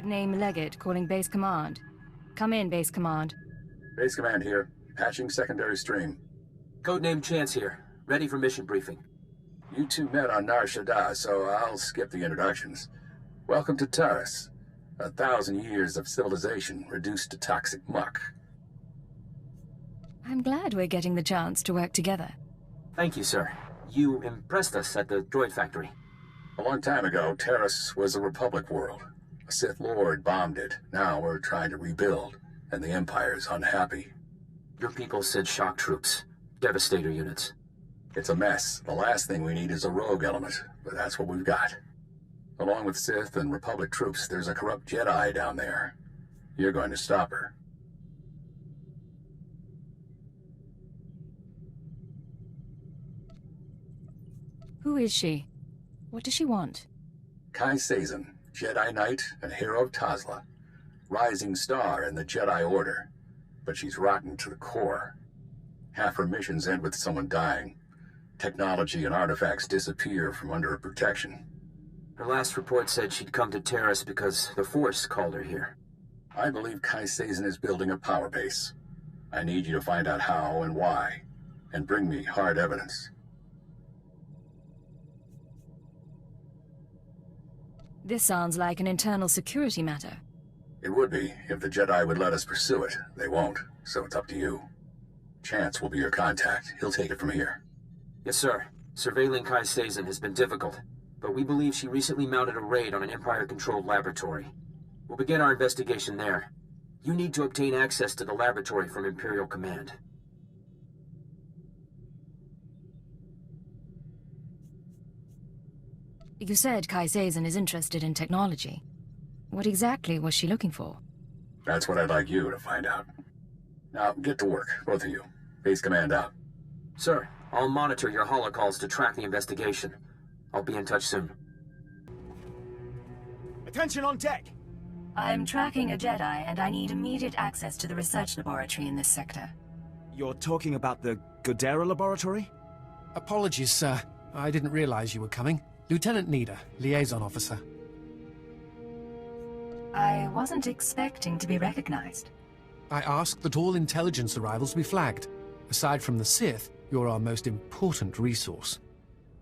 Codename Legate calling Base Command. Come in, Base Command. Base Command here. Patching secondary stream. Codename Chance here. Ready for mission briefing. You two met on Nar Shaddaa, so I'll skip the introductions. Welcome to Taris. 1,000 years of civilization reduced to toxic muck. I'm glad we're getting the chance to work together. Thank you, sir. You impressed us at the droid factory. A long time ago, Taris was a Republic world. A Sith Lord bombed it. Now we're trying to rebuild, and the Empire's unhappy. Your people said shock troops. Devastator units. It's a mess. The last thing we need is a rogue element, but that's what we've got. Along with Sith and Republic troops, there's a corrupt Jedi down there. You're going to stop her. Who is she? What does she want? Kai Sazin, Jedi Knight and hero of Tazla. Rising star in the Jedi Order. But she's rotten to the core. Half her missions end with someone dying. Technology and artifacts disappear from under her protection. Her last report said she'd come to Taris because the Force called her here. I believe Kai Sazin is building a power base. I need you to find out how and why, and bring me hard evidence. This sounds like an internal security matter. It would be, if the Jedi would let us pursue it. They won't, so it's up to you. Chance will be your contact. He'll take it from here. Yes, sir. Surveilling Kai Sazin has been difficult, but we believe she recently mounted a raid on an Empire-controlled laboratory. We'll begin our investigation there. You need to obtain access to the laboratory from Imperial Command. You said Kai Sazin is interested in technology. What exactly was she looking for? That's what I'd like you to find out. Now, get to work, both of you. Base Command out. Sir, I'll monitor your holocalls to track the investigation. I'll be in touch soon. Attention on deck! I'm tracking a Jedi, and I need immediate access to the research laboratory in this sector. You're talking about the Godera laboratory? Apologies, sir. I didn't realize you were coming. Lieutenant Nida, liaison officer. I wasn't expecting to be recognized. I asked that all intelligence arrivals be flagged. Aside from the Sith, you're our most important resource.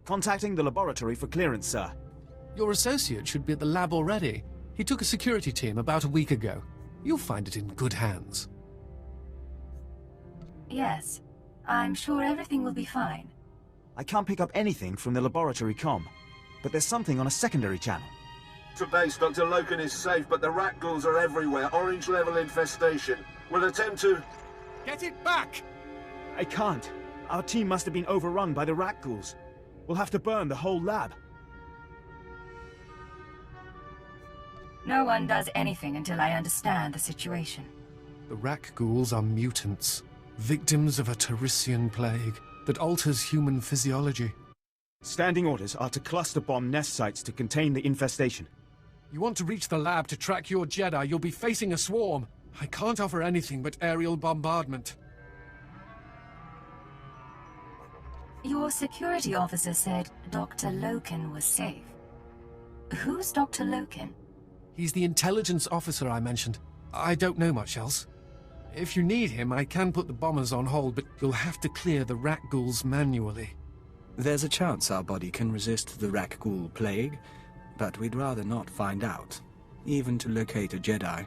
Contacting the laboratory for clearance, sir. Your associate should be at the lab already. He took a security team about a week ago. You'll find it in good hands. Yes, I'm sure everything will be fine. I can't pick up anything from the laboratory comm, but there's something on a secondary channel. To base, Dr. Loken is safe, but the rakghouls are everywhere. Orange-level infestation. We'll attempt to... Get it back! I can't. Our team must have been overrun by the rakghouls. We'll have to burn the whole lab. No one does anything until I understand the situation. The rakghouls are mutants, victims of a Tarisian plague that alters human physiology. Standing orders are to cluster bomb nest sites to contain the infestation. You want to reach the lab to track your Jedi, you'll be facing a swarm. I can't offer anything but aerial bombardment. Your security officer said Dr. Loken was safe. Who's Dr. Loken? He's the intelligence officer I mentioned. I don't know much else. If you need him, I can put the bombers on hold, but you'll have to clear the rakghouls manually. There's a chance our body can resist the rakghoul plague, but we'd rather not find out, even to locate a Jedi.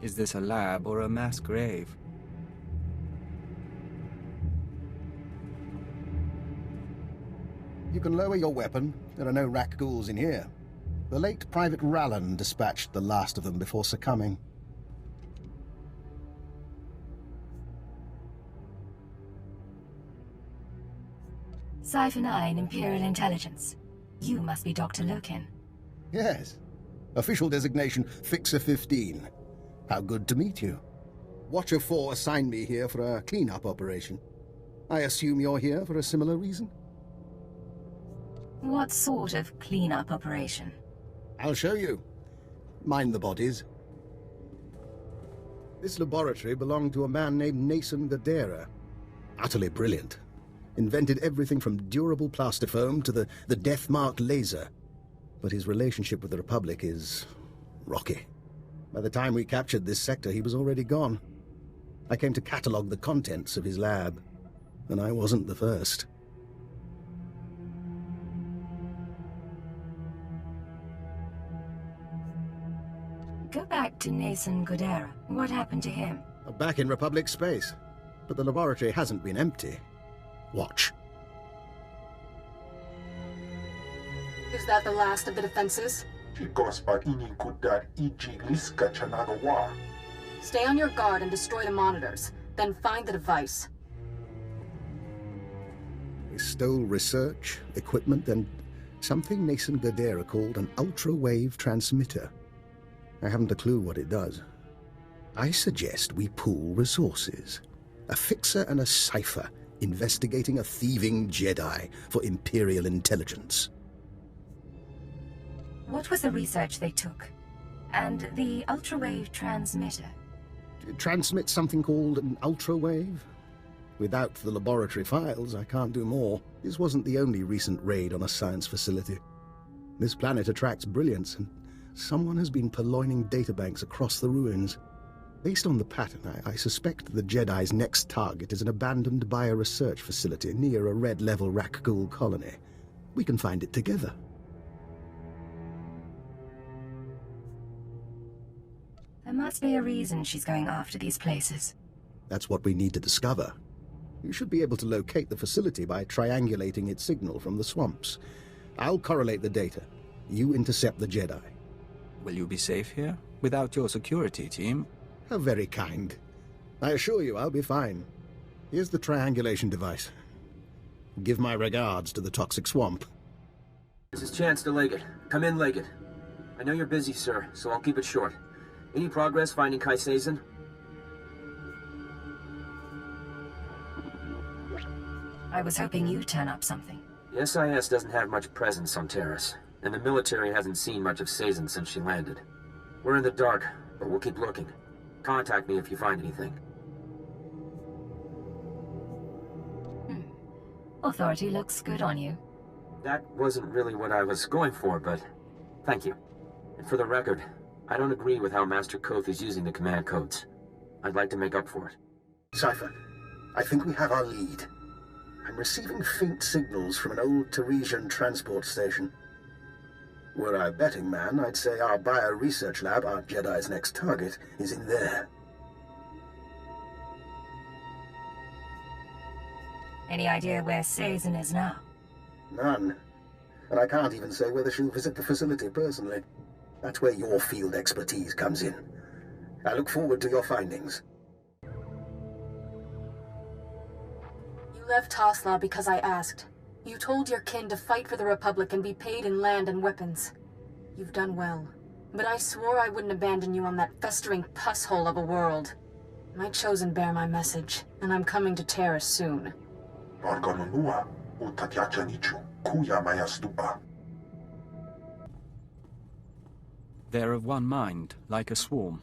Is this a lab or a mass grave? You can lower your weapon. There are no rakghouls in here. The late Private Rallan dispatched the last of them before succumbing. Cipher 9, Imperial Intelligence. You must be Dr. Loken. Yes. Official designation Fixer 15. How good to meet you. Watcher 4 assigned me here for a cleanup operation. I assume you're here for a similar reason? What sort of cleanup operation? I'll show you. Mind the bodies. This laboratory belonged to a man named Nason Godera. Utterly brilliant. Invented everything from durable plastifoam to the death-marked laser. but his relationship with the Republic is rocky. By the time we captured this sector, he was already gone. I came to catalog the contents of his lab, and I wasn't the first. Go back to Nathan Godera. What happened to him? Back in Republic space, but the laboratory hasn't been empty. Watch. Is that the last of the defenses? Stay on your guard and destroy the monitors. Then find the device. We stole research, equipment, and something Nathan Godera called an ultra-wave transmitter. I haven't a clue what it does. I suggest we pool resources. A fixer and a cipher investigating a thieving Jedi for Imperial intelligence. What was the research they took? And the ultra-wave transmitter? It transmits something called an ultra-wave. Without the laboratory files, I can't do more. This wasn't the only recent raid on a science facility. This planet attracts brilliance, and someone has been purloining databanks across the ruins. Based on the pattern, I suspect the Jedi's next target is an abandoned bioresearch facility near a red-level rakghoul colony. We can find it together. There must be a reason she's going after these places. That's what we need to discover. You should be able to locate the facility by triangulating its signal from the swamps. I'll correlate the data. You intercept the Jedi. Will you be safe here? Without your security team? How very kind. I assure you I'll be fine. Here's the triangulation device. Give my regards to the toxic swamp. This is Chance to Leggett. Come in, Leggett. I know you're busy, sir, so I'll keep it short. Any progress finding Kai Sazin? I was hoping you'd turn up something. The SIS doesn't have much presence on Taris, and the military hasn't seen much of Sazin since she landed. We're in the dark, but we'll keep looking. Contact me if you find anything. Authority looks good on you. That wasn't really what I was going for, but thank you. And for the record, I don't agree with how Master Koth is using the command codes. I'd like to make up for it. Cypher, I think we have our lead. I'm receiving faint signals from an old Tarisian transport station. Were I a betting man, I'd say our bio-research lab, our Jedi's next target, is in there. Any idea where Sazin is now? None. And I can't even say whether she'll visit the facility personally. That's where your field expertise comes in. I look forward to your findings. You left Tasla because I asked. You told your kin to fight for the Republic and be paid in land and weapons. You've done well. But I swore I wouldn't abandon you on that festering pus hole of a world. My chosen bear my message, and I'm coming to Taris soon. They're of one mind, like a swarm.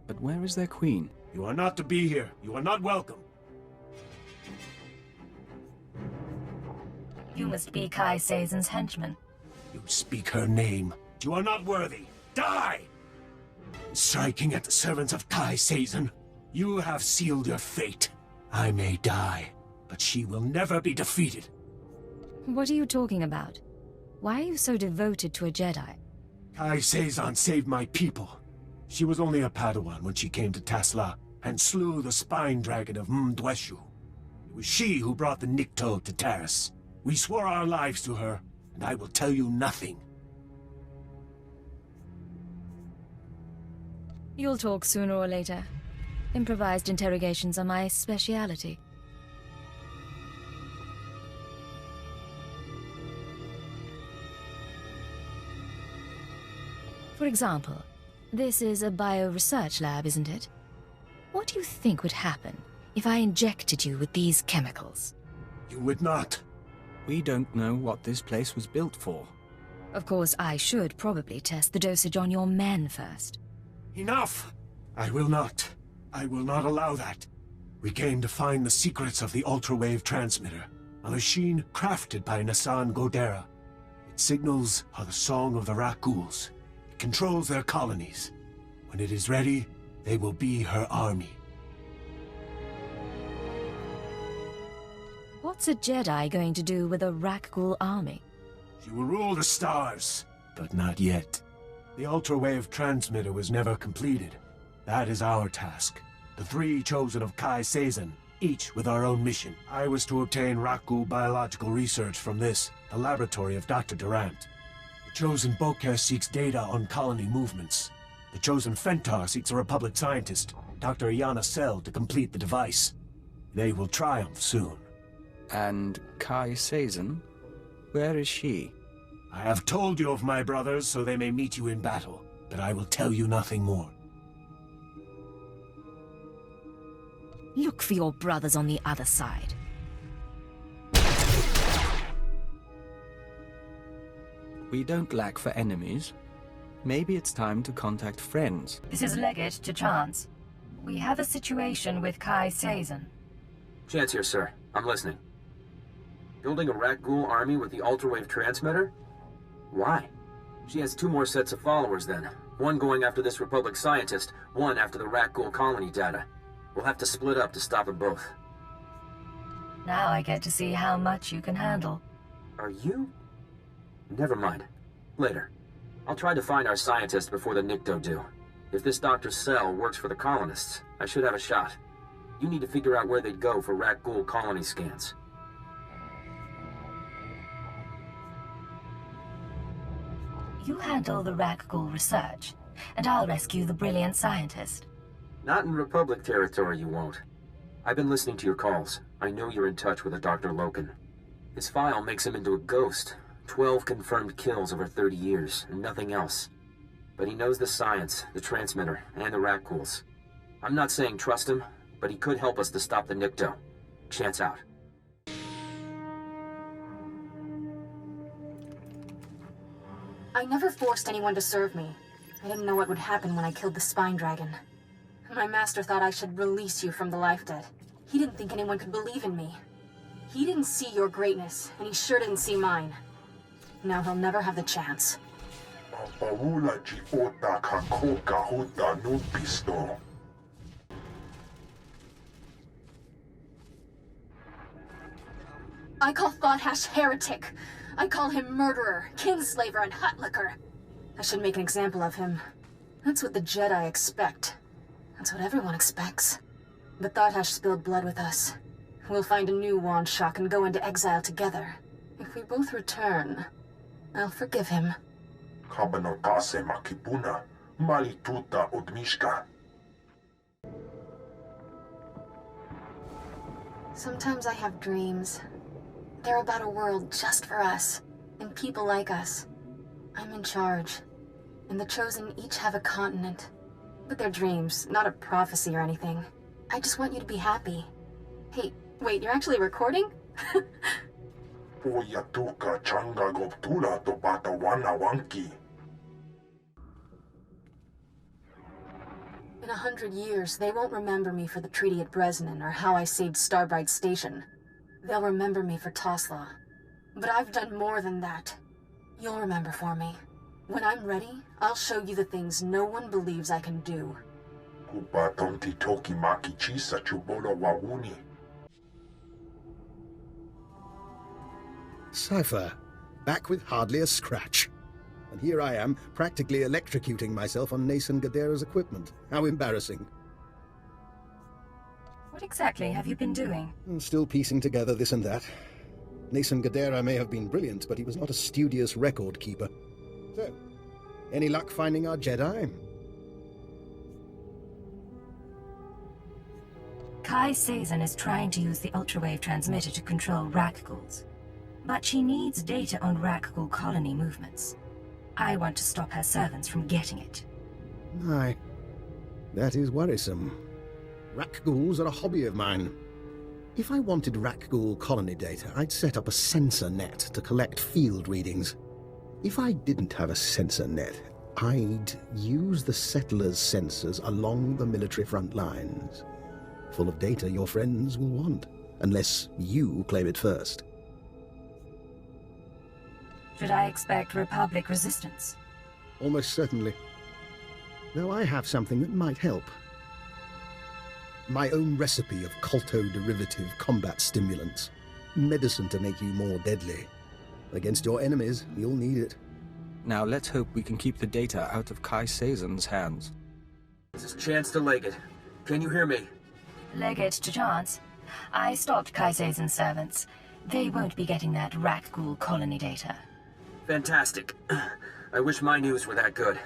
But where is their queen? You are not to be here. You are not welcome. You must be Kai Sazin's henchman. You speak her name. You are not worthy. Die! Striking at the servants of Kai Sazin, you have sealed your fate. I may die, but she will never be defeated. What are you talking about? Why are you so devoted to a Jedi? Kai Sazin saved my people. She was only a Padawan when she came to Tasla and slew the spine dragon of Mdweshu. It was she who brought the Nikto to Taris. We swore our lives to her, and I will tell you nothing. You'll talk sooner or later. Improvised interrogations are my speciality. For example, this is a bio-research lab, isn't it? What do you think would happen if I injected you with these chemicals? You would not. We don't know what this place was built for. Of course, I should probably test the dosage on your men first. Enough! I will not. I will not allow that. We came to find the secrets of the ultra-wave transmitter, a machine crafted by Nasan Godera. Signals are the song of the rakghouls. It controls their colonies. When it is ready, they will be her army. What's a Jedi going to do with a rakghoul army? She will rule the stars, but not yet. The ultra-wave transmitter was never completed. That is our task. The three chosen of Kai Sazon, each with our own mission. I was to obtain rakghoul biological research from this, the laboratory of Dr. Durant. The chosen Bokeh seeks data on colony movements. The chosen Fentar seeks a Republic scientist, Dr. Ayanna Sel, to complete the device. They will triumph soon. And Kai Sazon? Where is she? I have told you of my brothers so they may meet you in battle, but I will tell you nothing more. Look for your brothers on the other side. We don't lack for enemies. Maybe it's time to contact friends. This is Legate to Chance. We have a situation with Kai Sazon. Chance here, sir. I'm listening. Building a rakghoul army with the ultrawave transmitter? Why? She has 2 more sets of followers then. One going after this Republic scientist, one after the rakghoul colony data. We'll have to split up to stop them both. Now I get to see how much you can handle. Are you? Never mind. Later. I'll try to find our scientist before the Nikto do. If this Dr. Sel works for the colonists, I should have a shot. You need to figure out where they'd go for rakghoul colony scans. You handle the rakghoul research, and I'll rescue the brilliant scientist. Not in Republic territory, you won't. I've been listening to your calls. I know you're in touch with a Dr. Loken. His file makes him into a ghost. 12 confirmed kills over 30 years, and nothing else. But he knows the science, the transmitter, and the rakghouls. I'm not saying trust him, but he could help us to stop the Nikto. Chance out. I never forced anyone to serve me. I didn't know what would happen when I killed the Spine Dragon. My master thought I should release you from the life debt. He didn't think anyone could believe in me. He didn't see your greatness, and he sure didn't see mine. Now he'll never have the chance. I call Thothash heretic. I call him murderer, kinslaver, and hutlicker. I should make an example of him. That's what the Jedi expect. That's what everyone expects. But Thothash spilled blood with us. We'll find a new wand shock and go into exile together. If we both return, I'll forgive him. Sometimes I have dreams. They're about a world just for us, and people like us. I'm in charge, and the Chosen each have a continent. But they're dreams, not a prophecy or anything. I just want you to be happy. Hey, wait, you're actually recording? In 100 years, they won't remember me for the treaty at Bresnan or how I saved Starbright Station. They'll remember me for Tosla. But I've done more than that. You'll remember for me. When I'm ready, I'll show you the things no one believes I can do. Cypher, back with hardly a scratch. And here I am, practically electrocuting myself on Nason Gadera's equipment. How embarrassing. What exactly have you been doing? I'm still piecing together this and that. Nason Gadera may have been brilliant, but he was not a studious record keeper. So, any luck finding our Jedi? Kai Sazon is trying to use the ultrawave transmitter to control rakghouls. But she needs data on rakghoul colony movements. I want to stop her servants from getting it. Aye. That is worrisome. Rakghouls are a hobby of mine. If I wanted rakghoul colony data, I'd set up a sensor net to collect field readings. If I didn't have a sensor net, I'd use the settlers' sensors along the military front lines. Full of data your friends will want, unless you claim it first. Should I expect Republic resistance? Almost certainly. Though I have something that might help. My own recipe of colto-derivative combat stimulants. Medicine to make you more deadly. Against your enemies, you'll need it. Now let's hope we can keep the data out of Kai Sazon's hands. This is Chance to Leggett. Can you hear me? Leggett to Chance. I stopped Kaiseisen's servants. They won't be getting that rakghoul colony data. Fantastic. I wish my news were that good.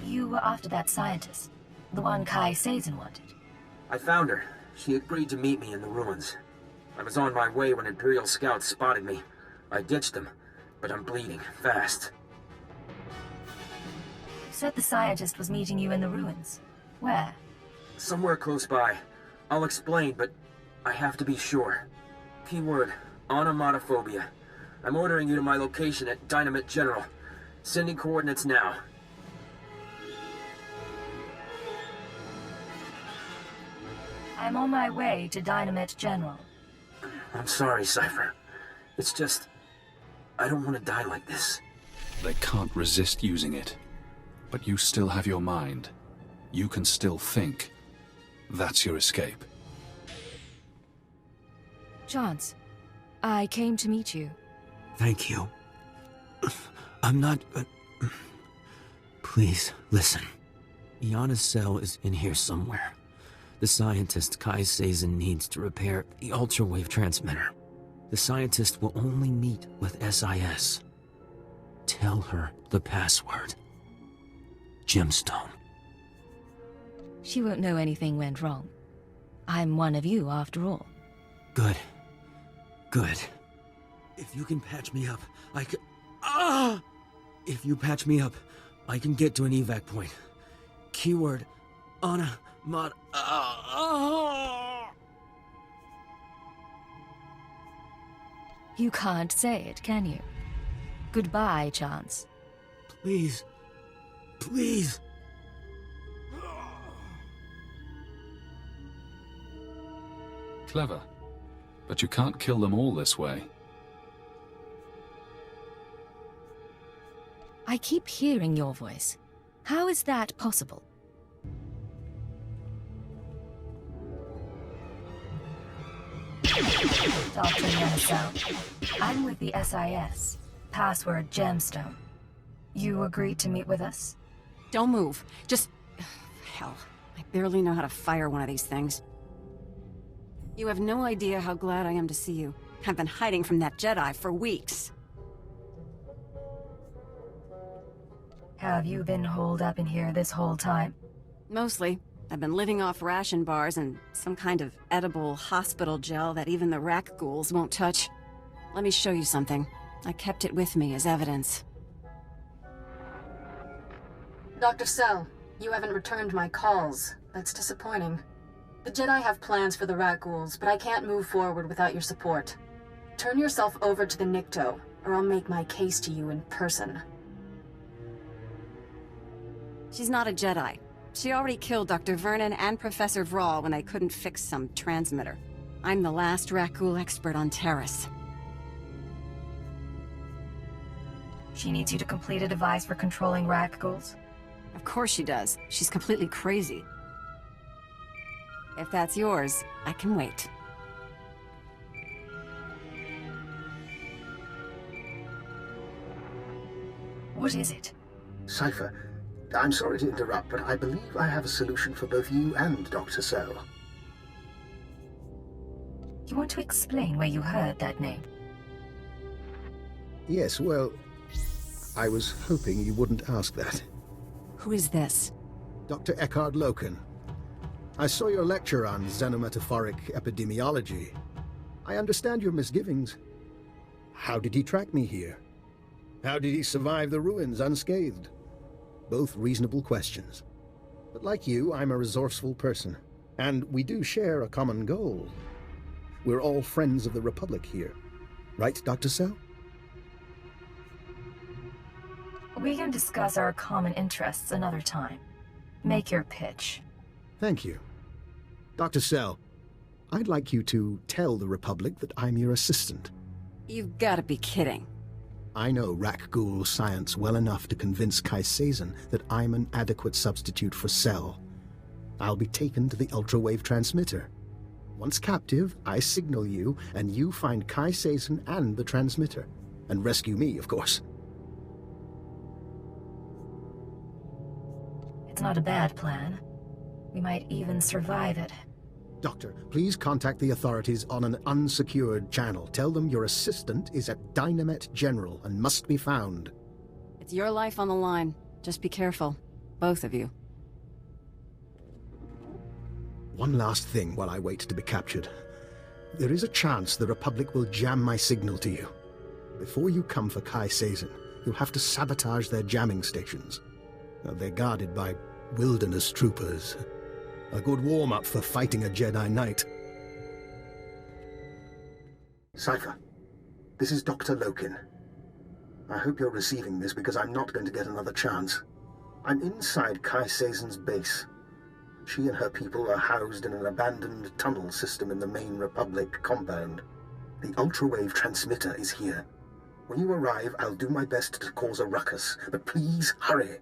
You were after that scientist, the one Kaiseizen wanted. I found her. She agreed to meet me in the ruins. I was on my way when Imperial scouts spotted me. I ditched them, but I'm bleeding fast. You said the scientist was meeting you in the ruins. Where? Somewhere close by. I'll explain, but I have to be sure. Keyword, onomatophobia. I'm ordering you to my location at Dynamite General. Sending coordinates now. I'm on my way to Dynamite General. I'm sorry, Cypher. It's just... I don't want to die like this. They can't resist using it. But you still have your mind. You can still think. That's your escape. Chance, I came to meet you. Thank you. I'm not... Please, listen. Iana's cell is in here somewhere. The scientist Kai Sazon needs to repair the ultra-wave transmitter. The scientist will only meet with SIS. Tell her the password. Gemstone. She won't know anything went wrong. I'm one of you, after all. Good. Good. If you can patch me up, I can... Ah! If you patch me up, I can get to an evac point. Keyword, You can't say it, can you? Goodbye, Chance. Please. Please. Clever. But you can't kill them all this way. I keep hearing your voice. How is that possible? Dr. Yenisel, I'm with the SIS. Password Gemstone. You agreed to meet with us? Don't move. Just... Hell, I barely know how to fire one of these things. You have no idea how glad I am to see you. I've been hiding from that Jedi for weeks. Have you been holed up in here this whole time? Mostly. I've been living off ration bars and some kind of edible hospital gel that even the rakghouls won't touch. Let me show you something. I kept it with me as evidence. Dr. Cell, you haven't returned my calls. That's disappointing. The Jedi have plans for the rakghouls, but I can't move forward without your support. Turn yourself over to the Nikto, or I'll make my case to you in person. She's not a Jedi. She already killed Dr. Vernon and Professor Vrawl when they couldn't fix some transmitter. I'm the last rakghoul expert on Taris. She needs you to complete a device for controlling rakghouls? Of course she does. She's completely crazy. If that's yours, I can wait. What is it? Cypher, I'm sorry to interrupt, but I believe I have a solution for both you and Dr. Cell. You want to explain where you heard that name? Yes, well, I was hoping you wouldn't ask that. Who is this? Dr. Eckhard Loken. I saw your lecture on xenometaphoric epidemiology. I understand your misgivings. How did he track me here? How did he survive the ruins unscathed? Both reasonable questions. But like you, I'm a resourceful person. And we do share a common goal. We're all friends of the Republic here. Right, Dr. Cell? We can discuss our common interests another time. Make your pitch. Thank you. Dr. Cell, I'd like you to tell the Republic that I'm your assistant. You've got to be kidding. I know rakghoul science well enough to convince Kaisazen that I'm an adequate substitute for Cell. I'll be taken to the ultrawave transmitter. Once captive, I signal you, and you find Kaisazen and the transmitter. And rescue me, of course. It's not a bad plan. We might even survive it. Doctor, please contact the authorities on an unsecured channel. Tell them your assistant is at Dynamet General and must be found. It's your life on the line. Just be careful. Both of you. One last thing while I wait to be captured. There is a chance the Republic will jam my signal to you. Before you come for Kaisazen, you'll have to sabotage their jamming stations. They're guarded by wilderness troopers. A good warm-up for fighting a Jedi Knight. Cypher, this is Dr. Lokin. I hope you're receiving this because I'm not going to get another chance. I'm inside Kaisazen's base. She and her people are housed in an abandoned tunnel system in the main Republic compound. The ultrawave transmitter is here. When you arrive, I'll do my best to cause a ruckus, but please hurry.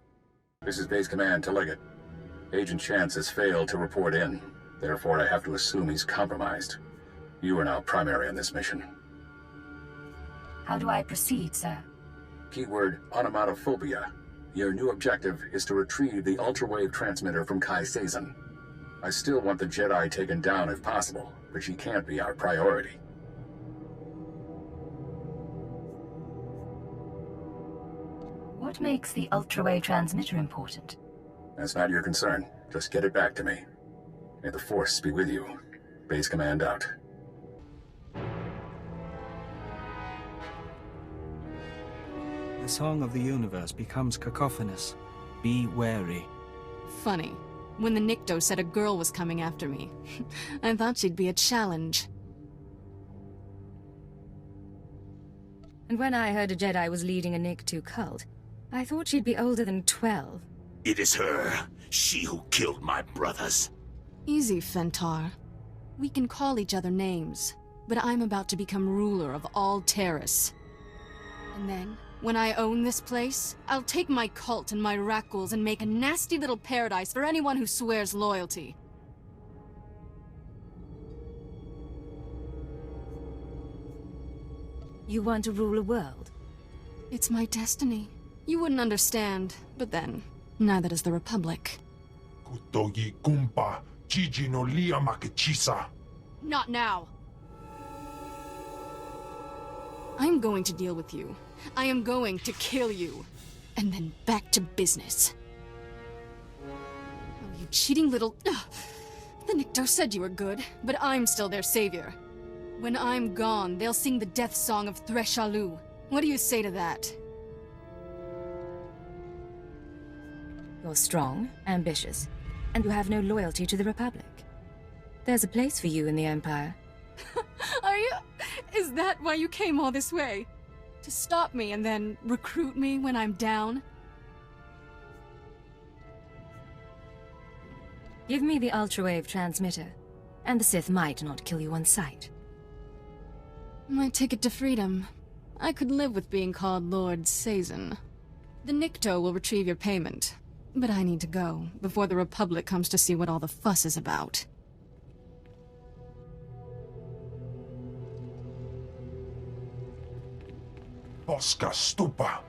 This is Base Command to Leggett. Agent Chance has failed to report in. Therefore, I have to assume he's compromised. You are now primary on this mission. How do I proceed, sir? Keyword onomatophobia. Your new objective is to retrieve the ultrawave transmitter from Kaisazen. I still want the Jedi taken down if possible, but she can't be our priority. What makes the ultrawave transmitter important? That's not your concern. Just get it back to me. May the Force be with you. Base Command out. The song of the universe becomes cacophonous. Be wary. Funny. When the Nikto said a girl was coming after me, I thought she'd be a challenge. And when I heard a Jedi was leading a Nikto cult, I thought she'd be older than 12. It is her. She who killed my brothers. Easy, Fentar. We can call each other names, but I'm about to become ruler of all Taris. And then, when I own this place, I'll take my cult and my rakghouls and make a nasty little paradise for anyone who swears loyalty. You want to rule a world? It's my destiny. You wouldn't understand, but then, neither does the Republic. Not now! I'm going to deal with you. I am going to kill you. And then back to business. Oh, you cheating little... Ugh. The Nikto said you were good, but I'm still their savior. When I'm gone, they'll sing the death song of Threshalu. What do you say to that? You're strong, ambitious, and you have no loyalty to the Republic. There's a place for you in the Empire. Are you... Is that why you came all this way? To stop me and then recruit me when I'm down? Give me the ultrawave transmitter, and the Sith might not kill you on sight. My ticket to freedom. I could live with being called Lord Sazen. The Nikto will retrieve your payment, but I need to go before the Republic comes to see what all the fuss is about. Oscar Stupa.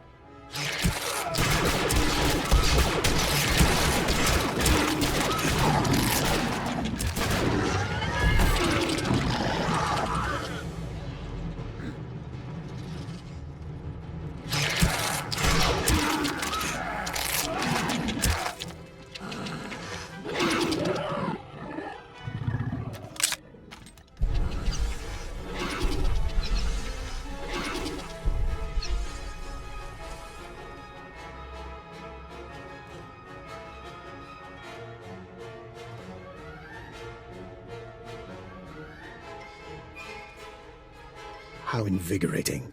How invigorating.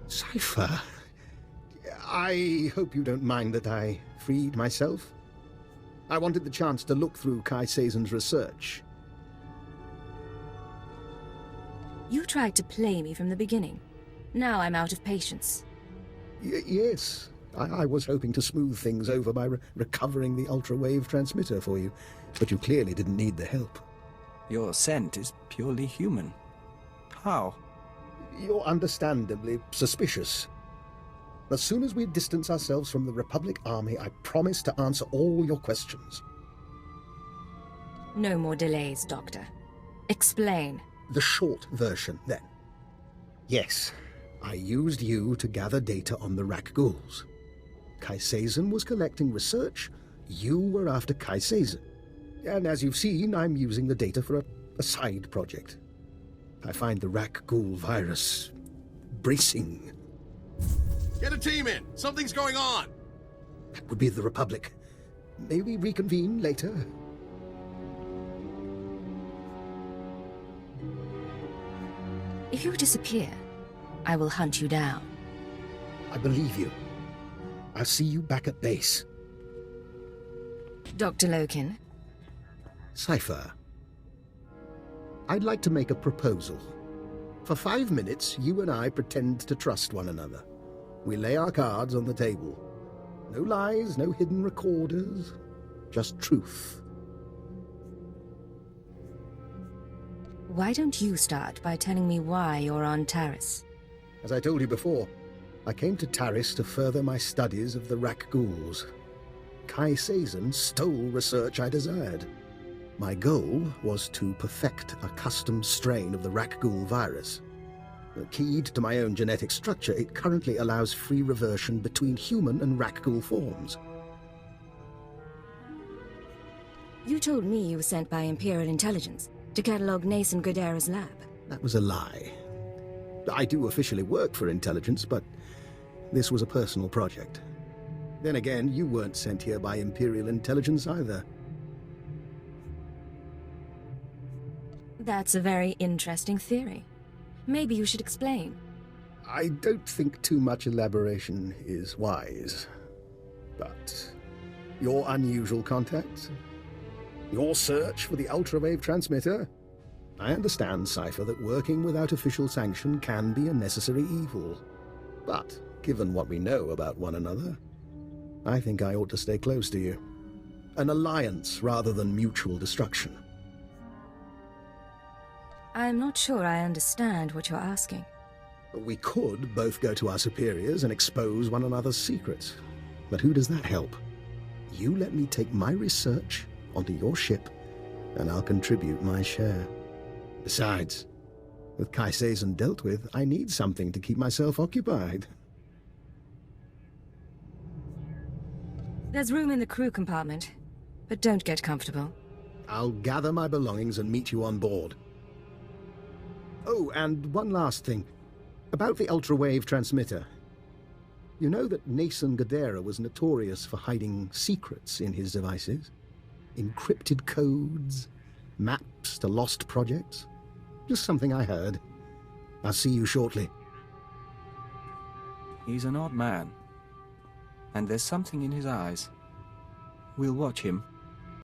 Cypher, I hope you don't mind that I freed myself. I wanted the chance to look through Kai Seizen's research. You tried to play me from the beginning. Now I'm out of patience. Yes. I was hoping to smooth things over by recovering the ultra-wave transmitter for you, but you clearly didn't need the help. Your scent is purely human. How? You're understandably suspicious. As soon as we distance ourselves from the Republic Army, I promise to answer all your questions. No more delays, Doctor. Explain. The short version, then. Yes, I used you to gather data on the rakghouls. Kai Seizen was collecting research, you were after Kai Seizen. And as you've seen, I'm using the data for a side project. I find the rakghoul virus bracing. Get a team in! Something's going on! That would be the Republic. May we reconvene later? If you disappear, I will hunt you down. I believe you. I'll see you back at base. Dr. Loken? Cypher. I'd like to make a proposal. For 5 minutes, you and I pretend to trust one another. We lay our cards on the table. No lies, no hidden recorders. Just truth. Why don't you start by telling me why you're on Taris? As I told you before, I came to Taris to further my studies of the rakghouls. Kai Seizen stole research I desired. My goal was to perfect a custom strain of the rakghoul virus. Keyed to my own genetic structure, it currently allows free reversion between human and rakghoul forms. You told me you were sent by Imperial Intelligence to catalog Nason Godera's lab. That was a lie. I do officially work for Intelligence, but this was a personal project. Then again, you weren't sent here by Imperial Intelligence either. That's a very interesting theory. Maybe you should explain. I don't think too much elaboration is wise. But your unusual contacts, your search for the ultra-wave transmitter. I understand, Cypher, that working without official sanction can be a necessary evil. But, given what we know about one another, I think I ought to stay close to you. An alliance rather than mutual destruction. I'm not sure I understand what you're asking. We could both go to our superiors and expose one another's secrets. But who does that help? You let me take my research onto your ship, and I'll contribute my share. Besides, with Kai Seizen dealt with, I need something to keep myself occupied. There's room in the crew compartment, but don't get comfortable. I'll gather my belongings and meet you on board. Oh, and one last thing. About the ultra-wave transmitter. You know that Nason Godera was notorious for hiding secrets in his devices? Encrypted codes, maps to lost projects? Just something I heard. I'll see you shortly. He's an odd man. And there's something in his eyes. We'll watch him.